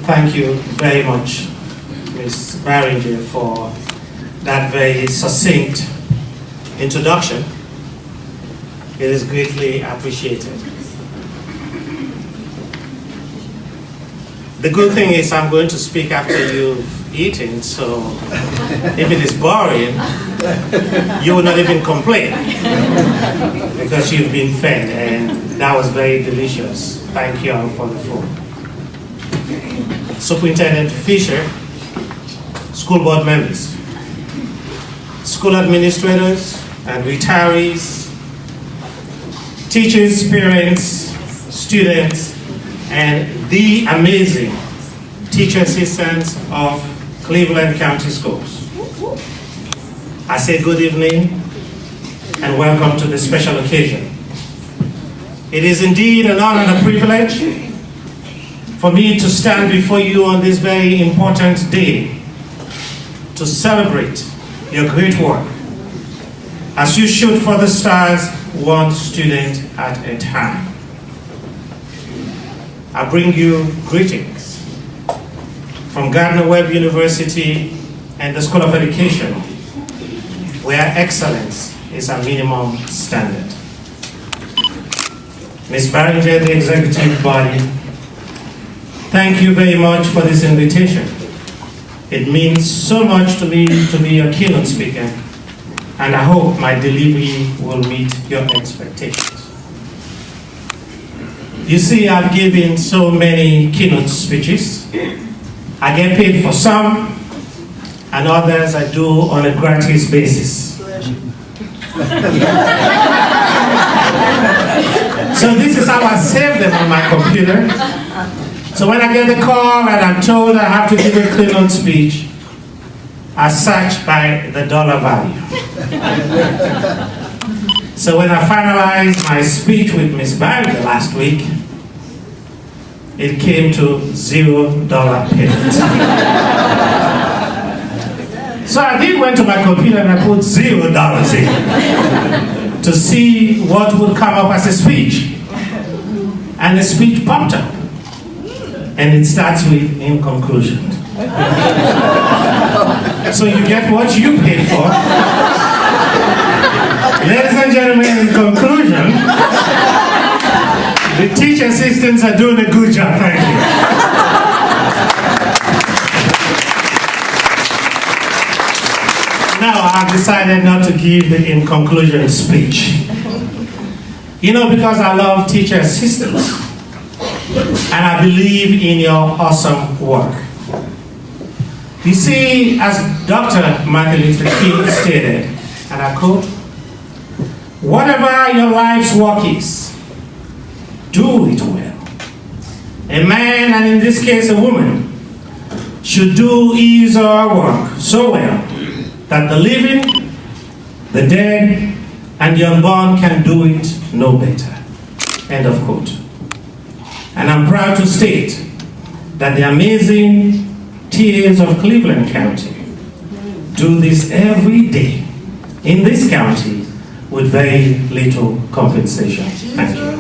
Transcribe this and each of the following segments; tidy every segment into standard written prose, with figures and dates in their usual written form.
Thank you very much, Ms. Barringer, for that very succinct introduction. It is greatly appreciated. The good thing is I'm going to speak after you've eaten, so if it is boring, you will not even complain because you've been fed, and that was very delicious. Thank you all for the food. Superintendent Fisher, school board members, school administrators and retirees, teachers, parents, students, and the amazing teacher assistants of Cleveland County Schools. I say good evening and welcome to this special occasion. It is indeed an honor and a privilege for me to stand before you on this very important day to celebrate your great work as you shoot for the stars one student at a time. I bring you greetings from Gardner-Webb University and the School of Education, where excellence is a minimum standard. Ms. Barringer, the executive body, thank you very much for this invitation. It means so much to me to be a keynote speaker, and I hope my delivery will meet your expectations. You see, I've given so many keynote speeches. I get paid for some, and others I do on a gratis basis. So this is how I save them on my computer. So when I get the call and I'm told I have to give a keynote speech, I search by the dollar value. So when I finalized my speech with Ms. Barringer last week, it came to $0 payment. So I did went to my computer and I put $0 in to see what would come up as a speech. And the speech popped up. And it starts with, in conclusion. So you get what you paid for. Ladies and gentlemen, in conclusion, the teacher assistants are doing a good job. Thank you. Now, I've decided not to give the in conclusion speech. You know, because I love teacher assistants. And I believe in your awesome work. You see, as Dr. Martin Luther King stated, and I quote, "Whatever your life's work is, do it well. A man, and in this case a woman, should do his or her work so well that the living, the dead, and the unborn can do it no better." End of quote. And I'm proud to state that the amazing TAs of Cleveland County do this every day in this county with very little compensation. Thank you.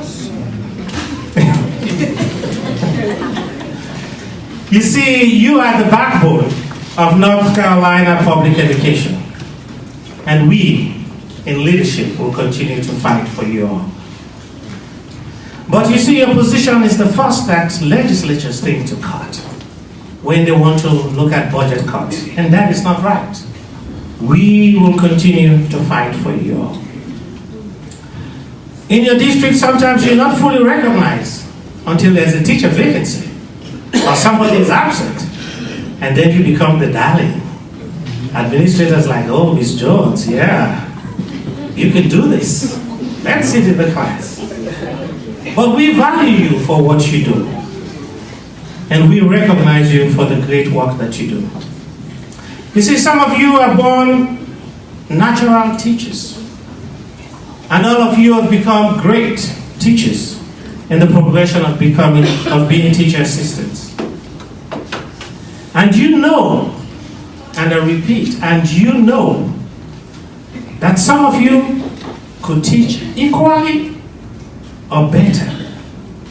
You see, you are the backbone of North Carolina public education, and we in leadership will continue to fight for you all. But you see, your position is the first that legislatures think to cut when they want to look at budget cuts, and that is not right. We will continue to fight for you all. In your district, sometimes you're not fully recognized until there's a teacher vacancy or somebody is absent, and then you become the darling. Administrators like, "Oh, Miss Jones, yeah, you can do this. Let's sit in the class." But we value you for what you do, and we recognize you for the great work that you do. You see, some of you are born natural teachers, and all of you have become great teachers in the progression of being teacher assistants. And you know, and I repeat, and you know that some of you could teach equally or better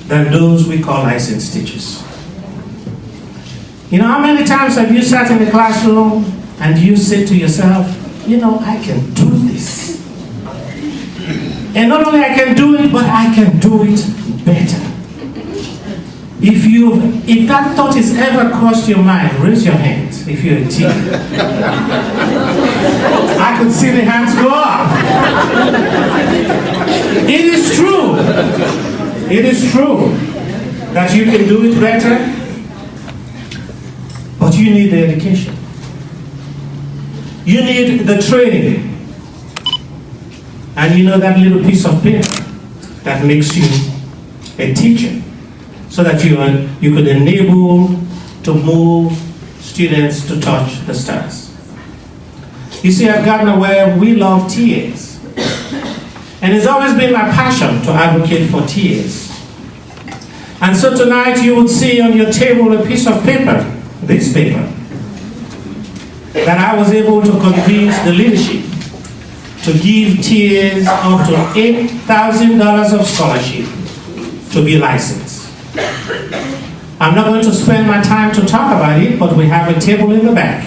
than those we call licensed teachers. You know, how many times have you sat in the classroom and you say to yourself, you know, I can do this. And not only I can do it, but I can do it better. If that thought has ever crossed your mind, raise your hand if you're a teacher. I could see the hands go up. It is true. It is true that you can do it better, but you need the education. You need the training. And you know that little piece of paper that makes you a teacher, so that you could enable to move students to touch the stars. You see, at Gardner Webb, we love TAs. And it's always been my passion to advocate for TAs. And so tonight you will see on your table a piece of paper, this paper, that I was able to convince the leadership to give TAs up to $8,000 of scholarship to be licensed. I'm not going to spend my time to talk about it, but we have a table in the back.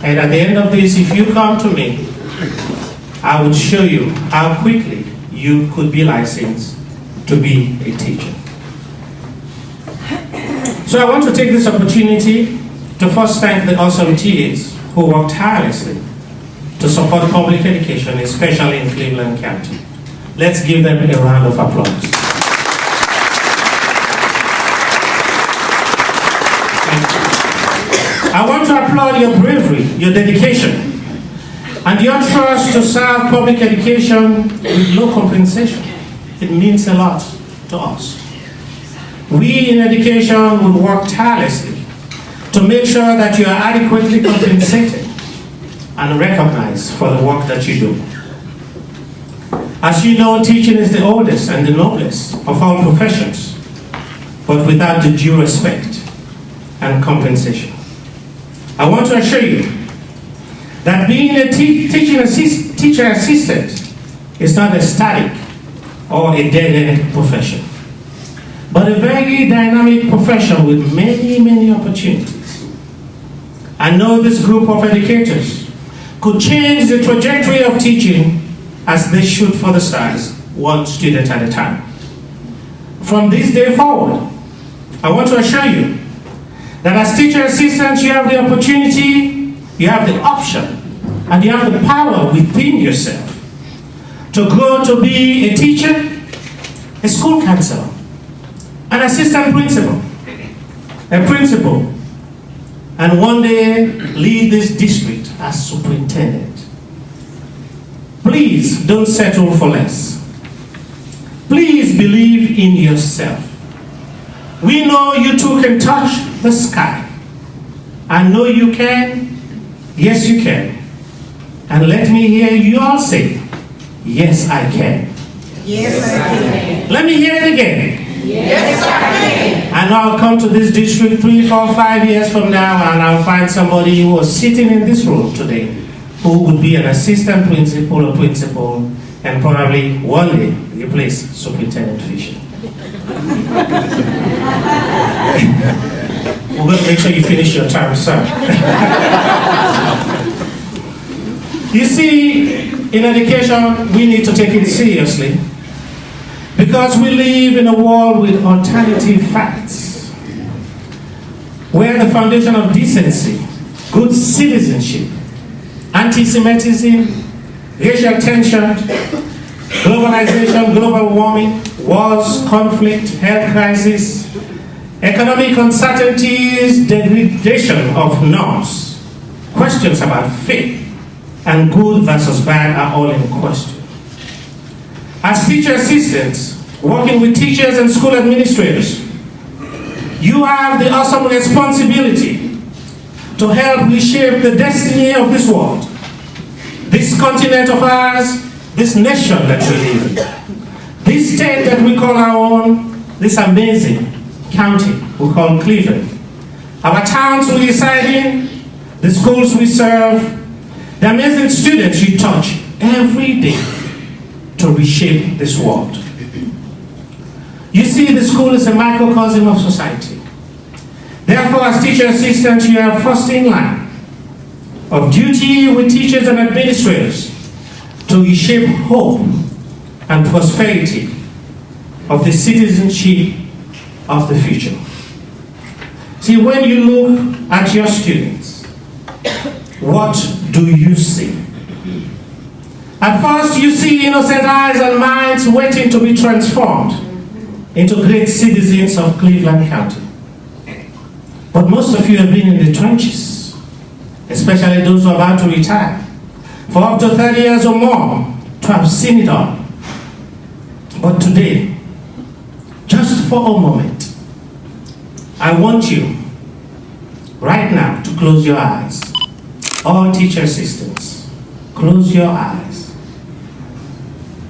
And at the end of this, if you come to me, I will show you how quickly you could be licensed to be a teacher. So I want to take this opportunity to first thank the awesome TAs who work tirelessly to support public education, especially in Cleveland County. Let's give them a round of applause. I want to applaud your bravery, your dedication, and your trust to serve public education with no compensation. It means a lot to us. We in education will work tirelessly to make sure that you are adequately compensated and recognized for the work that you do. As you know, teaching is the oldest and the noblest of all professions, but without the due respect and compensation. I want to assure you that being a teacher assistant is not a static or a dead-end profession, but a very dynamic profession with many, many opportunities. I know this group of educators could change the trajectory of teaching as they shoot for the stars, one student at a time. From this day forward, I want to assure you that as teacher assistants, you have the opportunity, you have the option, and you have the power within yourself to grow to be a teacher, a school counselor, an assistant principal, a principal, and one day lead this district as superintendent. Please don't settle for less. Please believe in yourself. We know you too can touch the sky. I know you can. Yes, you can. And let me hear you all say, yes, I can. Yes, I can. Let me hear it again. Yes, I can. And I'll come to this district 3, 4, 5 years from now, and I'll find somebody who was sitting in this room today who would be an assistant principal or principal, and probably one day replace Superintendent Fisher. We're going to make sure you finish your term, sir. You see, in education, we need to take it seriously because we live in a world with alternative facts, where the foundation of decency, good citizenship, anti-Semitism, racial tension, globalization, global warming, wars, conflict, health crisis, economic uncertainties, degradation of norms, questions about faith, and good versus bad are all in question. As teacher assistants, working with teachers and school administrators, you have the awesome responsibility to help reshape the destiny of this world, this continent of ours, this nation that we live in, this state that we call our own, this amazing county we call Cleveland, our towns we reside in, the schools we serve, the amazing students you touch every day to reshape this world. You see, the school is a microcosm of society. Therefore, as teacher assistants, you are first in line of duty with teachers and administrators to reshape hope and prosperity of the citizenship of the future. See, when you look at your students, what do you see? At first, you see innocent eyes and minds waiting to be transformed into great citizens of Cleveland County. But most of you have been in the trenches, especially those who are about to retire, for up to 30 years or more, to have seen it all. But today, just for a moment, I want you, right now, to close your eyes. All teacher assistants, close your eyes.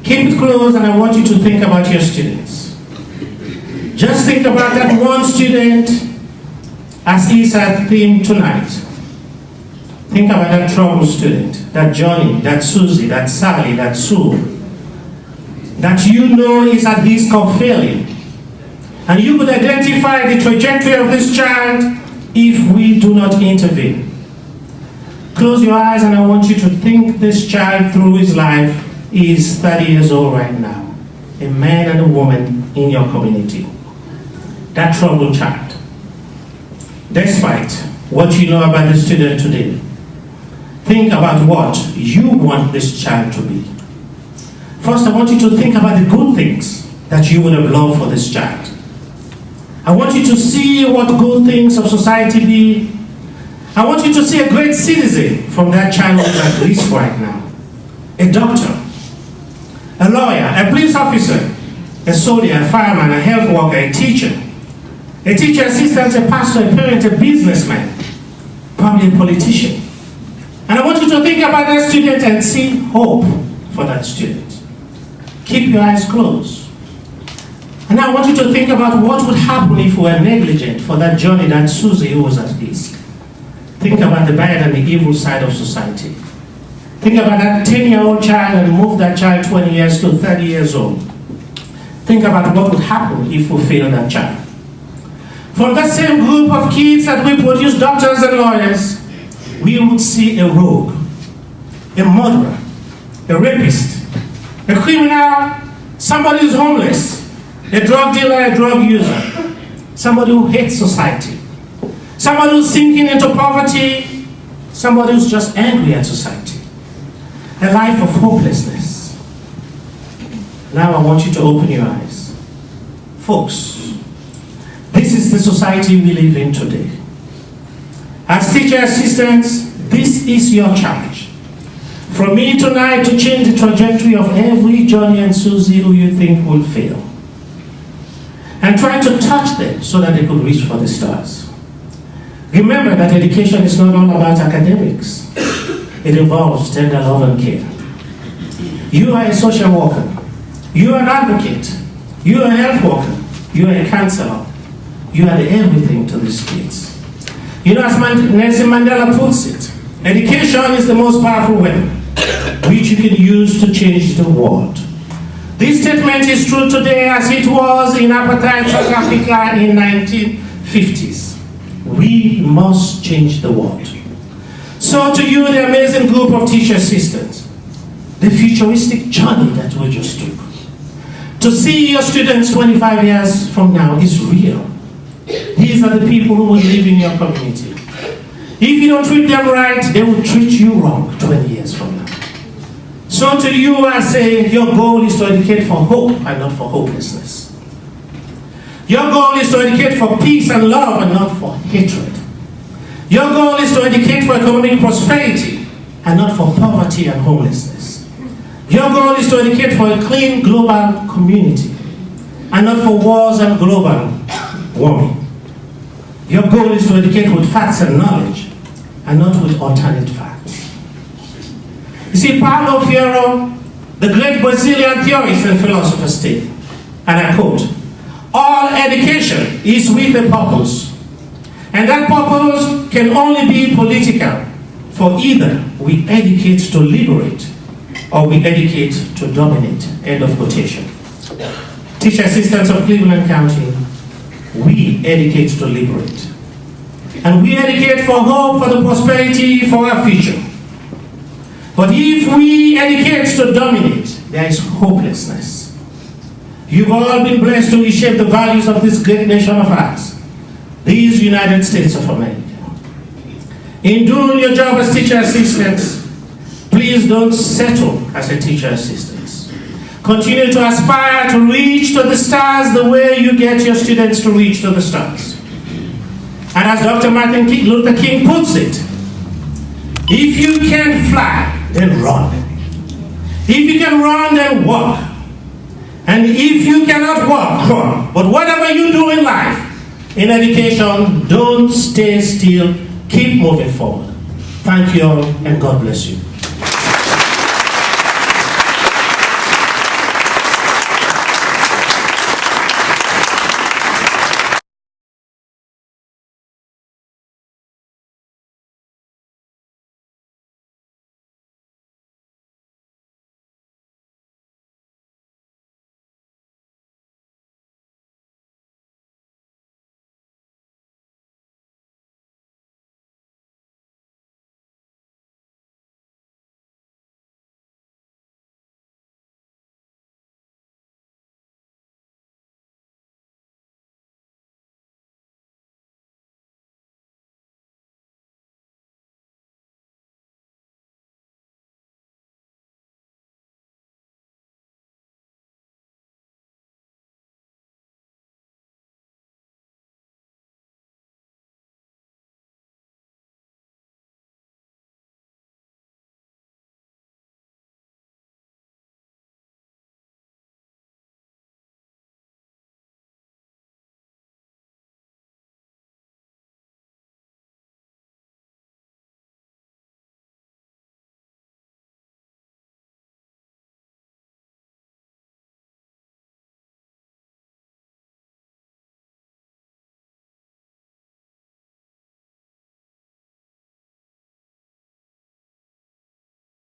Keep it closed, and I want you to think about your students. Just think about that one student as is our theme tonight. Think about that troubled student, that Johnny, that Susie, that Sally, that Sue, that you know is at risk of failing. And you could identify the trajectory of this child if we do not intervene. Close your eyes, and I want you to think this child through his life. He is 30 years old right now, a man and a woman in your community. That troubled child. Despite what you know about the student today, think about what you want this child to be. First, I want you to think about the good things that you would have loved for this child. I want you to see what good things of society be. I want you to see a great citizen from that child who is at risk right now. A doctor, a lawyer, a police officer, a soldier, a fireman, a health worker, a teacher assistant, a pastor, a parent, a businessman, probably a politician. And I want you to think about that student and see hope for that student. Keep your eyes closed. And I want you to think about what would happen if we were negligent for that Johnny, that Susie who was at risk. Think about the bad and the evil side of society. Think about that 10-year-old child and move that child 20 years to 30 years old. Think about what would happen if we fail that child. From that same group of kids that we produce doctors and lawyers, we would see a rogue, a murderer, a rapist, a criminal, somebody who's homeless, a drug dealer, a drug user, somebody who hates society, somebody who's sinking into poverty, somebody who's just angry at society. A life of hopelessness. Now I want you to open your eyes. Folks, this is the society we live in today. As teacher assistants, this is your charge. From me tonight to change the trajectory of every Johnny and Susie who you think will fail. And try to touch them so that they could reach for the stars. Remember that education is not all about academics. It involves tender love and care. You are a social worker. You are an advocate. You are a health worker. You are a counselor. You are the everything to these kids. You know, as Nelson Mandela puts it, education is the most powerful weapon which you can use to change the world. This statement is true today as it was in apartheid South Africa in 1950s. We must change the world. So to you, the amazing group of teacher assistants, the futuristic journey that we just took, to see your students 25 years from now is real. These are the people who will live in your community. If you don't treat them right, they will treat you wrong 20 years from now. So to you, I say, your goal is to educate for hope and not for hopelessness. Your goal is to educate for peace and love and not for hatred. Your goal is to educate for economic prosperity and not for poverty and homelessness. Your goal is to educate for a clean global community and not for wars and global warming. Your goal is to educate with facts and knowledge and not with alternate facts. You see, Paulo Freire, the great Brazilian theorist and philosopher, stated, and I quote, "All education is with a purpose, and that purpose can only be political, for either we educate to liberate or we educate to dominate." End of quotation. Teacher assistants of Cleveland County, we educate to liberate. And we educate for hope, for the prosperity, for our future. But if we educate to dominate, there is hopelessness. You've all been blessed to reshape the values of this great nation of ours, these United States of America. In doing your job as teacher assistants, please don't settle as a teacher assistant. Continue to aspire to reach to the stars the way you get your students to reach to the stars. And as Dr. Martin Luther King puts it, if you can fly, then run. If you can run, then walk. And if you cannot walk, crawl. But whatever you do in life, in education, don't stay still. Keep moving forward. Thank you all, and God bless you.